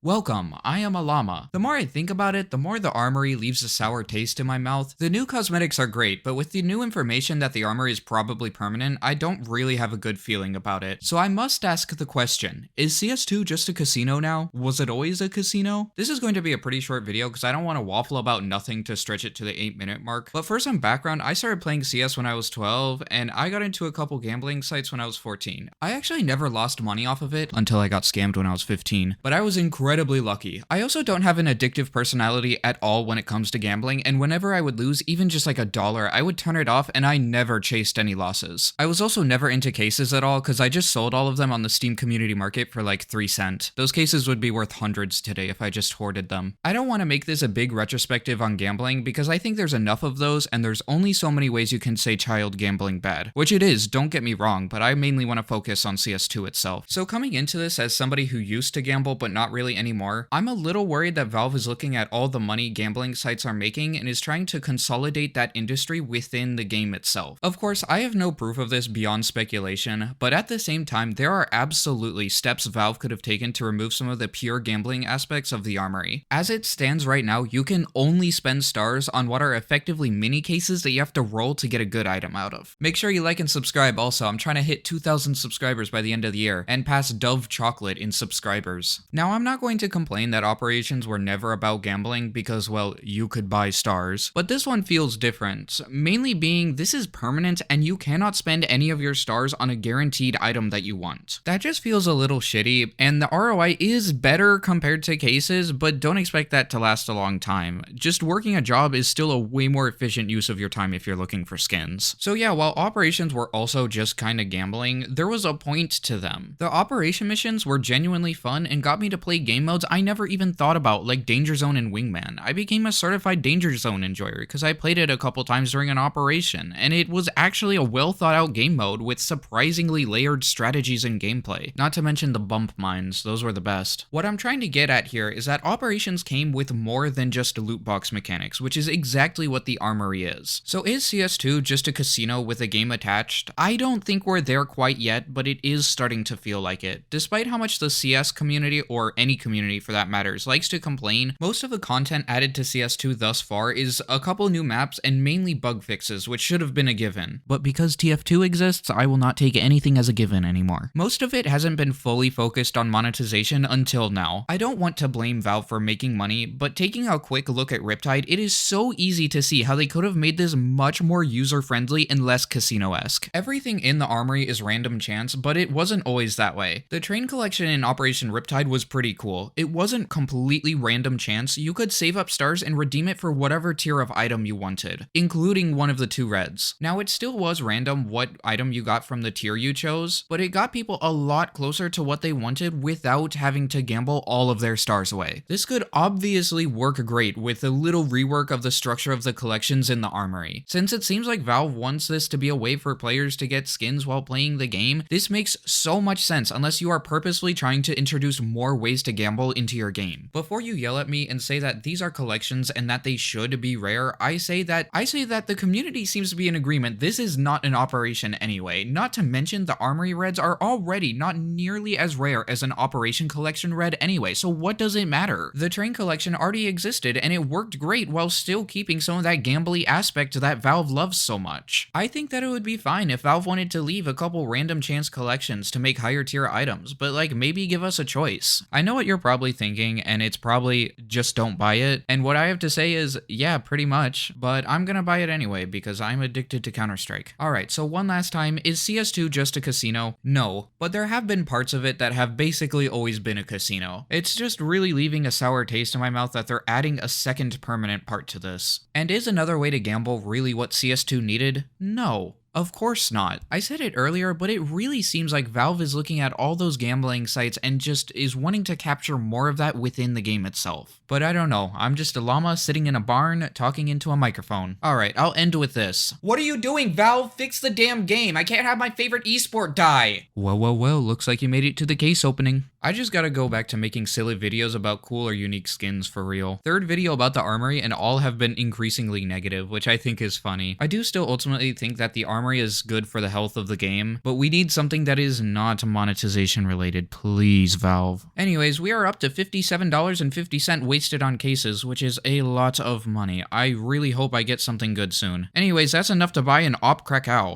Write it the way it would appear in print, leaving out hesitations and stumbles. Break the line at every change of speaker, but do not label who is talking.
Welcome, I am a llama. The more I think about it, the more the armory leaves a sour taste in my mouth. The new cosmetics are great, but with the new information that the armory is probably permanent, I don't really have a good feeling about it. So I must ask the question, is CS2 just a casino now? Was it always a casino? This is going to be a pretty short video because I don't want to waffle about nothing to stretch it to the 8-minute mark. But for some background, I started playing CS when I was 12, and I got into a couple gambling sites when I was 14. I actually never lost money off of it until I got scammed when I was 15, but I was incredibly lucky. I also don't have an addictive personality at all when it comes to gambling, and whenever I would lose even just like $1, I would turn it off and I never chased any losses. I was also never into cases at all because I just sold all of them on the Steam community market for like 3 cents. Those cases would be worth hundreds today if I just hoarded them. I don't want to make this a big retrospective on gambling because I think there's enough of those and there's only so many ways you can say child gambling bad, which it is, don't get me wrong, but I mainly want to focus on CS2 itself. So coming into this as somebody who used to gamble but not really anymore, I'm a little worried that Valve is looking at all the money gambling sites are making and is trying to consolidate that industry within the game itself. Of course, I have no proof of this beyond speculation, but at the same time, there are absolutely steps Valve could have taken to remove some of the pure gambling aspects of the armory. As it stands right now, you can only spend stars on what are effectively mini cases that you have to roll to get a good item out of. Make sure you like and subscribe also, I'm trying to hit 2,000 subscribers by the end of the year and pass Dove Chocolate in subscribers. Now, I'm not going to complain that operations were never about gambling because, well, you could buy stars, but this one feels different, mainly being this is permanent and you cannot spend any of your stars on a guaranteed item that you want. That just feels a little shitty, and the ROI is better compared to cases, but don't expect that to last a long time. Just working a job is still a way more efficient use of your time if you're looking for skins. So yeah, while operations were also just kinda gambling, there was a point to them. The operation missions were genuinely fun and got me to play game modes I never even thought about, like Danger Zone and Wingman. I became a certified Danger Zone enjoyer because I played it a couple times during an operation, and it was actually a well thought out game mode with surprisingly layered strategies and gameplay. Not to mention the bump mines, those were the best. What I'm trying to get at here is that operations came with more than just loot box mechanics, which is exactly what the armory is. So is CS2 just a casino with a game attached? I don't think we're there quite yet, but it is starting to feel like it. Despite how much the CS community, or any community for that matters, likes to complain, most of the content added to CS2 thus far is a couple new maps and mainly bug fixes, which should have been a given. But because TF2 exists, I will not take anything as a given anymore. Most of it hasn't been fully focused on monetization until now. I don't want to blame Valve for making money, but taking a quick look at Riptide, it is so easy to see how they could have made this much more user-friendly and less casino-esque. Everything in the armory is random chance, but it wasn't always that way. The train collection in Operation Riptide was pretty cool. It wasn't completely random chance, you could save up stars and redeem it for whatever tier of item you wanted, including one of the 2 reds. Now, it still was random what item you got from the tier you chose, but it got people a lot closer to what they wanted without having to gamble all of their stars away. This could obviously work great with a little rework of the structure of the collections in the armory. Since it seems like Valve wants this to be a way for players to get skins while playing the game, this makes so much sense unless you are purposely trying to introduce more ways to gamble into your game. Before you yell at me and say that these are collections and that they should be rare, I say that the community seems to be in agreement this is not an operation anyway. Not to mention the armory reds are already not nearly as rare as an operation collection red anyway, so what does it matter? The train collection already existed and it worked great while still keeping some of that gambly aspect that Valve loves so much. I think that it would be fine if Valve wanted to leave a couple random chance collections to make higher tier items, but like maybe give us a choice. I know what you're probably thinking, and it's probably just don't buy it, and what I have to say is, yeah, pretty much, but I'm gonna buy it anyway because I'm addicted to Counter-Strike. Alright, so one last time, is CS2 just a casino? No, but there have been parts of it that have basically always been a casino. It's just really leaving a sour taste in my mouth that they're adding a second permanent part to this. And is another way to gamble really what CS2 needed? No. Of course not. I said it earlier, but it really seems like Valve is looking at all those gambling sites and just is wanting to capture more of that within the game itself. But I don't know, I'm just a llama sitting in a barn talking into a microphone. Alright, I'll end with this. What are you doing, Valve? Fix the damn game. I can't have my favorite esport die. Well, looks like you made it to the case opening. I just gotta go back to making silly videos about cool or unique skins for real. Third video about the armory, and all have been increasingly negative, which I think is funny. I do still ultimately think that the armory is good for the health of the game, but we need something that is not monetization related, please Valve. Anyways, we are up to $57.50 wasted on cases, which is a lot of money. I really hope I get something good soon. Anyways, that's enough to buy an Op Krakow.